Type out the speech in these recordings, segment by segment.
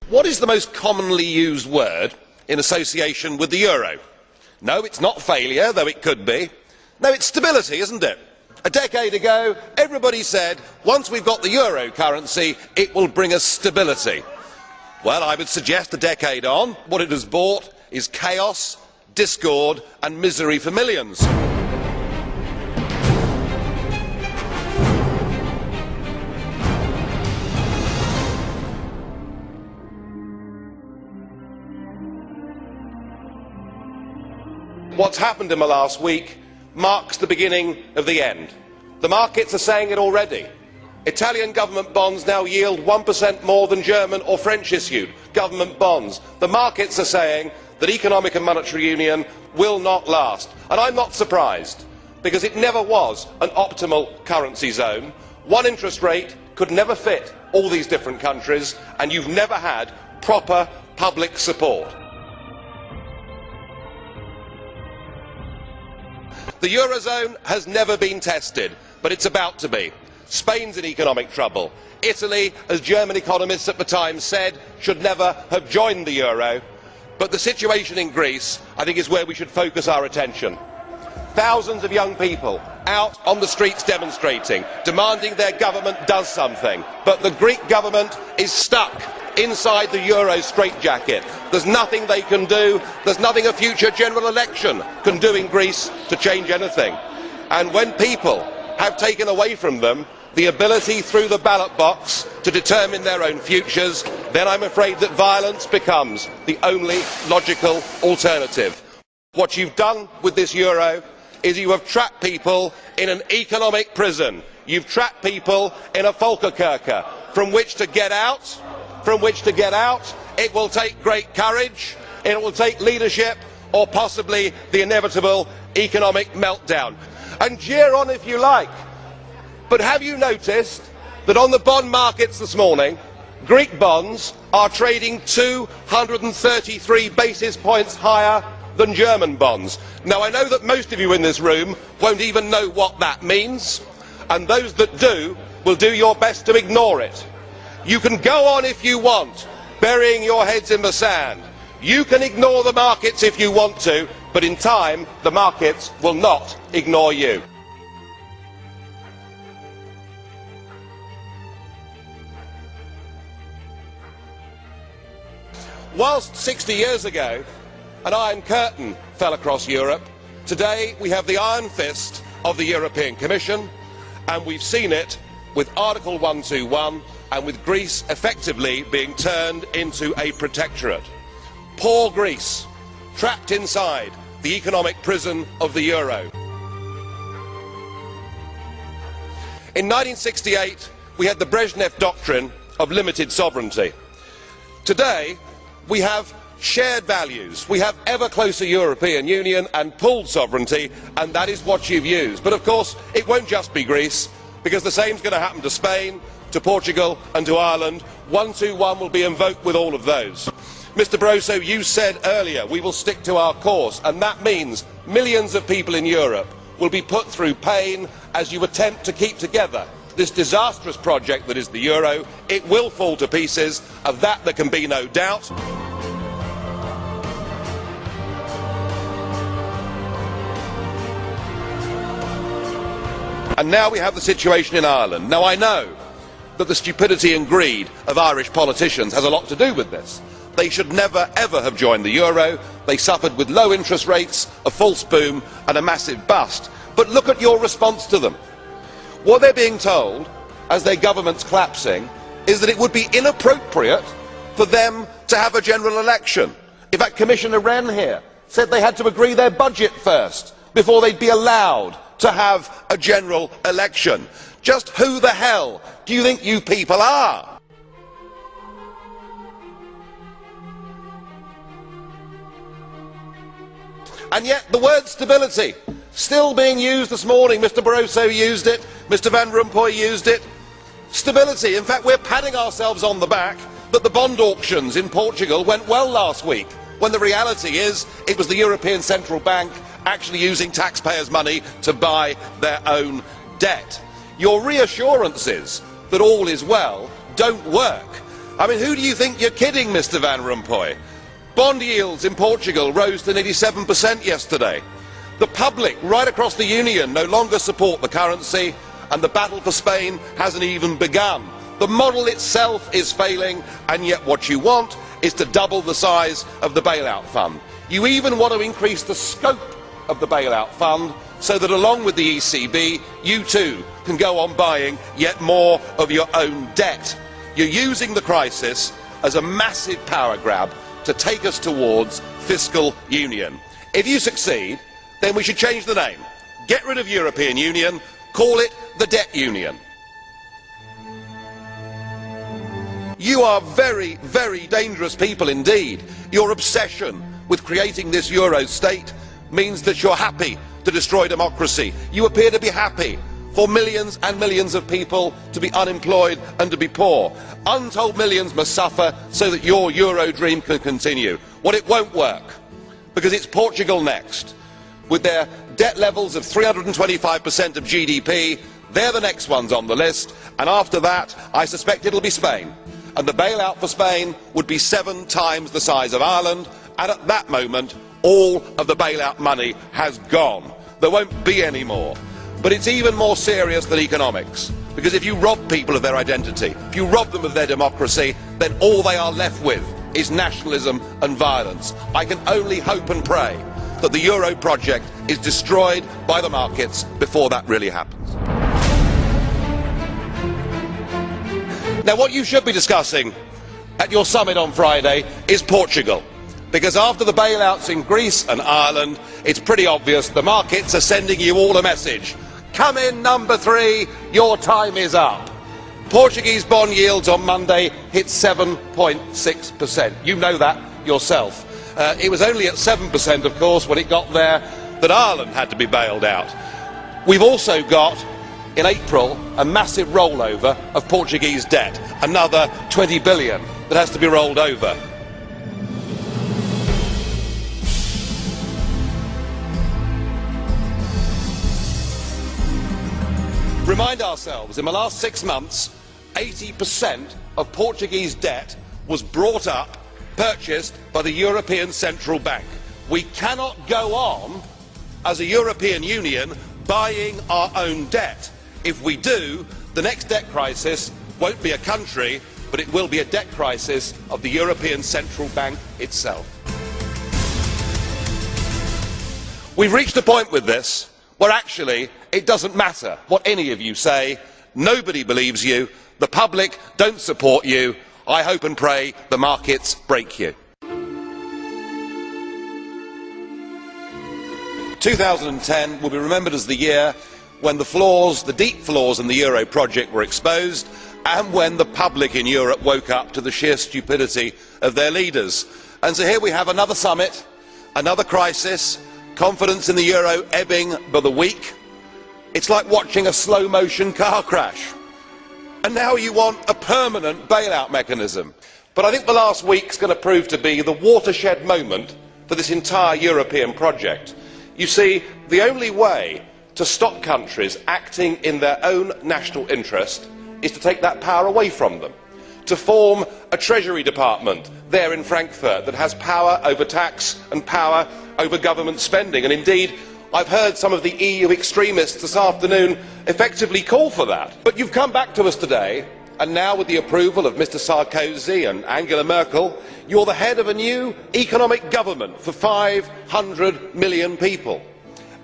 What is the most commonly used word in association with the euro? No, it's not failure, though it could be. No, it's stability, isn't it? A decade ago, everybody said, once we've got the euro currency, it will bring us stability. Well, I would suggest a decade on, what it has brought is chaos, discord and misery for millions. What's happened in the last week marks the beginning of the end. The markets are saying it already. Italian government bonds now yield 1% more than German or French issued government bonds. The markets are saying that economic and monetary union will not last. And I'm not surprised, because it never was an optimal currency zone. One interest rate could never fit all these different countries, and you've never had proper public support. The eurozone has never been tested, but it's about to be. Spain's in economic trouble. Italy, as German economists at the time said, should never have joined the euro. But the situation in Greece, I think, is where we should focus our attention. Thousands of young people out on the streets demonstrating, demanding their government does something. But the Greek government is stuck inside the euro straitjacket. There's nothing they can do. There's nothing a future general election can do in Greece to change anything. And when people have taken away from them the ability through the ballot box to determine their own futures, then I'm afraid that violence becomes the only logical alternative. What you've done with this euro is you have trapped people in an economic prison. You've trapped people in a Volkerkerker from which to get out. It will take great courage, it will take leadership, or possibly the inevitable economic meltdown. And jeer on if you like, but have you noticed that on the bond markets this morning, Greek bonds are trading 233 basis points higher than German bonds? Now, I know that most of you in this room won't even know what that means, and those that do will do your best to ignore it. You can go on if you want, burying your heads in the sand. You can ignore the markets if you want to, but in time the markets will not ignore you. Whilst 60 years ago an iron curtain fell across Europe, today we have the iron fist of the European Commission, and we've seen it with Article 121 and with Greece effectively being turned into a protectorate. Poor Greece, trapped inside the economic prison of the euro. In 1968 we had the Brezhnev doctrine of limited sovereignty. Today we have shared values, we have ever closer European Union and pooled sovereignty, and that is what you've used. But of course it won't just be Greece, because the same is going to happen to Spain, to Portugal and to Ireland. 121 will be invoked with all of those. Mr Barroso, you said earlier we will stick to our course, and that means millions of people in Europe will be put through pain as you attempt to keep together this disastrous project that is the euro. It will fall to pieces, of that there can be no doubt. And now we have the situation in Ireland. Now I know that the stupidity and greed of Irish politicians has a lot to do with this. They should never ever have joined the euro. They suffered with low interest rates, a false boom and a massive bust. But look at your response to them. What they're being told, as their government's collapsing, is that it would be inappropriate for them to have a general election. In fact, Commissioner Rehn here said they had to agree their budget first before they'd be allowed to have a general election. Just who the hell do you think you people are? And yet the word stability still being used this morning. Mr Barroso used it, Mr Van Rompuy used it. Stability. In fact, we're patting ourselves on the back that the bond auctions in Portugal went well last week, when the reality is it was the European Central Bank actually using taxpayers' money to buy their own debt. Your reassurances that all is well don't work. I mean, who do you think you're kidding, Mr Van Rompuy? Bond yields in Portugal rose to nearly 7% yesterday. The public right across the Union no longer support the currency, and the battle for Spain hasn't even begun. The model itself is failing, and yet what you want is to double the size of the bailout fund. You even want to increase the scope of the bailout fund so that along with the ECB, you too can go on buying yet more of your own debt. You're using the crisis as a massive power grab to take us towards fiscal union. If you succeed, then we should change the name. Get rid of European Union, call it the Debt Union. You are very, very dangerous people indeed. Your obsession with creating this Euro state means that you're happy to destroy democracy. You appear to be happy for millions and millions of people to be unemployed and to be poor. Untold millions must suffer so that your Euro dream can continue. Well, it won't work, because it's Portugal next. With their debt levels of 325% of GDP, they're the next ones on the list, and after that I suspect it'll be Spain. And the bailout for Spain would be 7 times the size of Ireland, and at that moment all of the bailout money has gone. There won't be any more. But it's even more serious than economics, because if you rob people of their identity, if you rob them of their democracy, then all they are left with is nationalism and violence. I can only hope and pray that the Euro project is destroyed by the markets before that really happens. Now, what you should be discussing at your summit on Friday is Portugal, because after the bailouts in Greece and Ireland, it's pretty obvious the markets are sending you all a message. Come in, number 3, your time is up. Portuguese bond yields on Monday hit 7.6%. You know that yourself. It was only at 7%, of course, when it got there that Ireland had to be bailed out. We've also got, in April, a massive rollover of Portuguese debt, another 20 billion that has to be rolled over. Remind ourselves, in the last 6 months, 80% of Portuguese debt was brought up, purchased by the European Central Bank. We cannot go on as a European Union buying our own debt. If we do, the next debt crisis won't be a country, but it will be a debt crisis of the European Central Bank itself. We've reached a point with this where actually it doesn't matter what any of you say. Nobody believes you. The public don't support you. I hope and pray the markets break you. 2010 will be remembered as the year when the flaws, the deep flaws in the Euro project were exposed, and when the public in Europe woke up to the sheer stupidity of their leaders. And so here we have another summit, another crisis, confidence in the euro ebbing by the week. It's like watching a slow-motion car crash. And now you want a permanent bailout mechanism. But I think the last week's going to prove to be the watershed moment for this entire European project. You see, the only way to stop countries acting in their own national interest is to take that power away from them, to form a Treasury Department there in Frankfurt that has power over tax and power over government spending. And indeed, I've heard some of the EU extremists this afternoon effectively call for that. But you've come back to us today, and now with the approval of Mr Sarkozy and Angela Merkel, you're the head of a new economic government for 500 million people.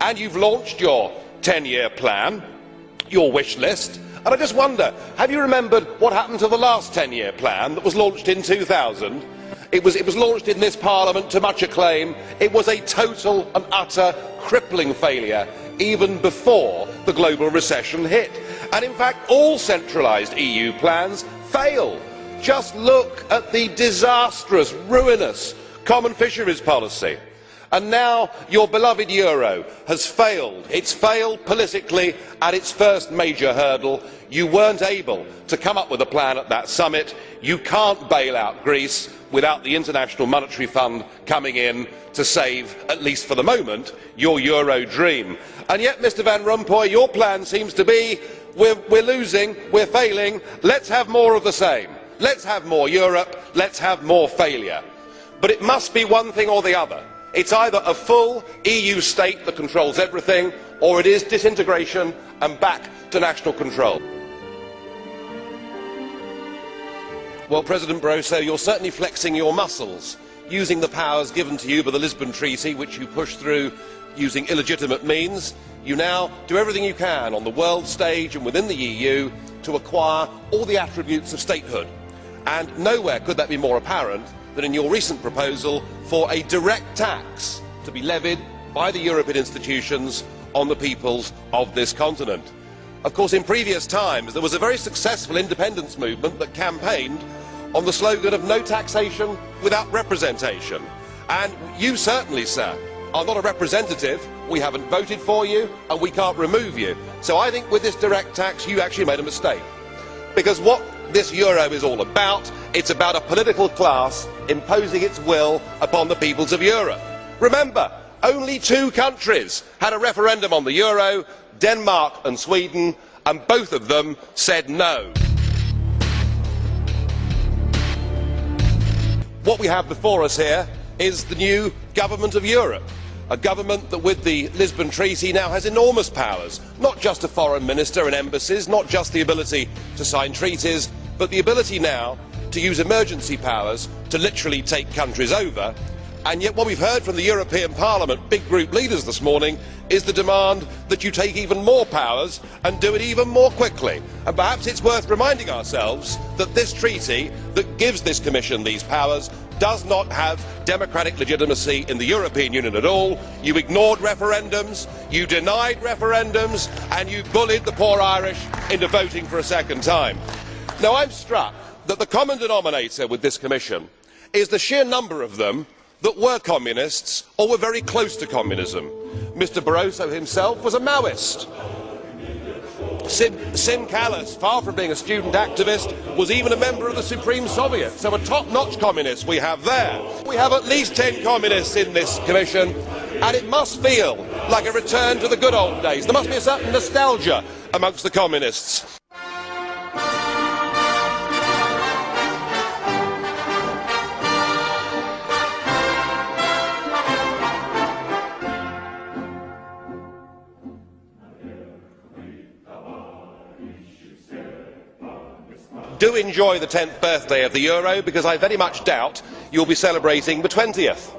And you've launched your 10-year plan, your wish list. And I just wonder, have you remembered what happened to the last 10-year plan that was launched in 2000? It was launched in this Parliament to much acclaim. It was a total and utter crippling failure even before the global recession hit. And in fact, all centralised EU plans fail. Just look at the disastrous, ruinous common fisheries policy. And now your beloved euro has failed. It's failed politically at its first major hurdle. You weren't able to come up with a plan at that summit. You can't bail out Greece without the International Monetary Fund coming in to save, at least for the moment, your euro dream. And yet, Mr Van Rompuy, your plan seems to be we're losing, we're failing, let's have more of the same. let's have more Europe, let's have more failure. But it must be one thing or the other. It's either a full EU state that controls everything, or it is disintegration and back to national control. Well, President Barroso, you're certainly flexing your muscles, using the powers given to you by the Lisbon Treaty, which you pushed through using illegitimate means. You now do everything you can on the world stage and within the EU to acquire all the attributes of statehood. And nowhere could that be more apparent than in your recent proposal for a direct tax to be levied by the European institutions on the peoples of this continent. Of course, in previous times there was a very successful independence movement that campaigned on the slogan of no taxation without representation. And you certainly, sir, are not a representative. We haven't voted for you and we can't remove you. So I think with this direct tax you actually made a mistake. Because what this euro is all about, it's about a political class imposing its will upon the peoples of Europe. Remember, only 2 countries had a referendum on the euro, Denmark and Sweden, and both of them said no. What we have before us here is the new government of Europe. A government that with the Lisbon Treaty now has enormous powers, not just a foreign minister and embassies, not just the ability to sign treaties, but the ability now to use emergency powers to literally take countries over. And yet what we've heard from the European Parliament big group leaders this morning is the demand that you take even more powers and do it even more quickly. And perhaps it's worth reminding ourselves that this treaty that gives this Commission these powers does not have democratic legitimacy in the European Union at all. You ignored referendums, you denied referendums, and you bullied the poor Irish into voting for a second time. Now, I'm struck that the common denominator with this Commission is the sheer number of them that were communists or were very close to communism. Mr Barroso himself was a Maoist. Sim Kallas, far from being a student activist, was even a member of the Supreme Soviet. So a top-notch communist we have there. We have at least 10 communists in this Commission, and it must feel like a return to the good old days. There must be a certain nostalgia amongst the communists. Do enjoy the 10th birthday of the euro, because I very much doubt you'll be celebrating the 20th.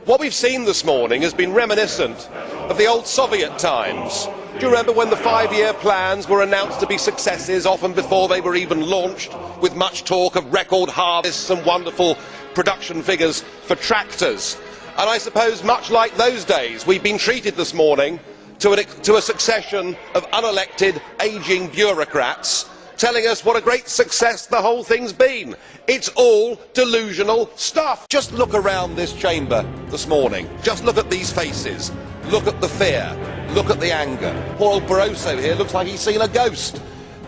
What we've seen this morning has been reminiscent of the old Soviet times. Do you remember when the 5-year plans were announced to be successes, often before they were even launched, with much talk of record harvests and wonderful production figures for tractors? And I suppose, much like those days, we've been treated this morning to a succession of unelected, ageing bureaucrats telling us what a great success the whole thing's been. It's all delusional stuff. Just look around this chamber this morning. Just look at these faces. Look at the fear. Look at the anger. Poor old Barroso here looks like he's seen a ghost.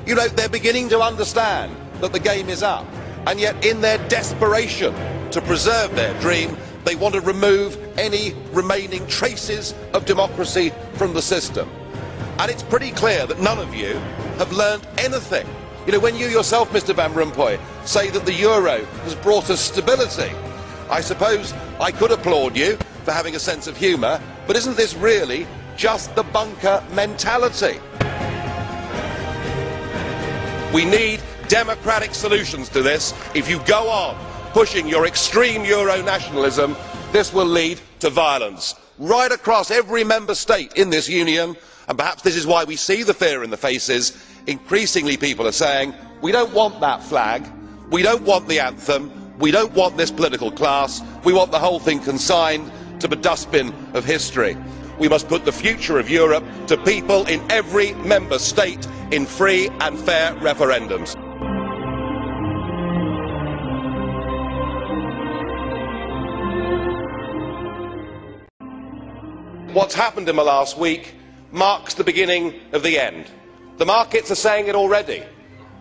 You know, they're beginning to understand that the game is up. And yet, in their desperation to preserve their dream, they want to remove any remaining traces of democracy from the system. And it's pretty clear that none of you have learned anything. You know, when you yourself, Mr Van Rompuy, say that the euro has brought us stability, I suppose I could applaud you for having a sense of humour, but isn't this really just the bunker mentality? We need democratic solutions to this. If you go on pushing your extreme euro nationalism, this will lead to violence right across every member state in this union. And perhaps this is why we see the fear in the faces. Increasingly people are saying, we don't want that flag, we don't want the anthem, we don't want this political class, we want the whole thing consigned to the dustbin of history. We must put the future of Europe to people in every member state in free and fair referendums. What's happened in the last week marks the beginning of the end. The markets are saying it already.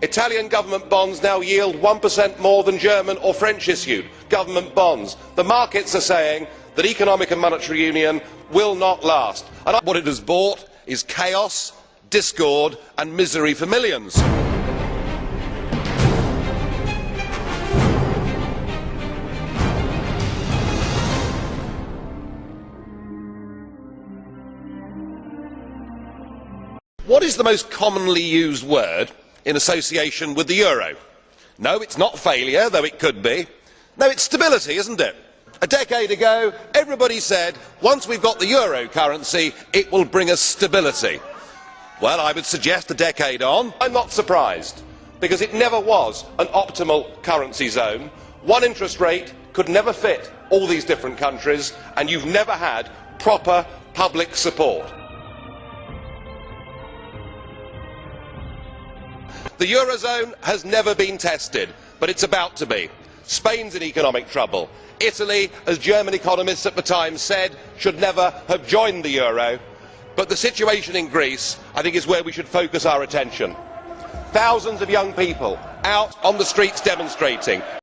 Italian government bonds now yield 1% more than German or French issued government bonds. The markets are saying that economic and monetary union will not last. And what it has bought is chaos, discord and misery for millions. What is the most commonly used word in association with the euro? No, it's not failure, though it could be. No, it's stability, isn't it? A decade ago, everybody said, once we've got the euro currency, it will bring us stability. Well, I would suggest a decade on, I'm not surprised, because it never was an optimal currency zone. One interest rate could never fit all these different countries, and you've never had proper public support. The eurozone has never been tested, but it's about to be. Spain's in economic trouble. Italy, as German economists at the time said, should never have joined the euro. But the situation in Greece, I think, is where we should focus our attention. Thousands of young people out on the streets demonstrating.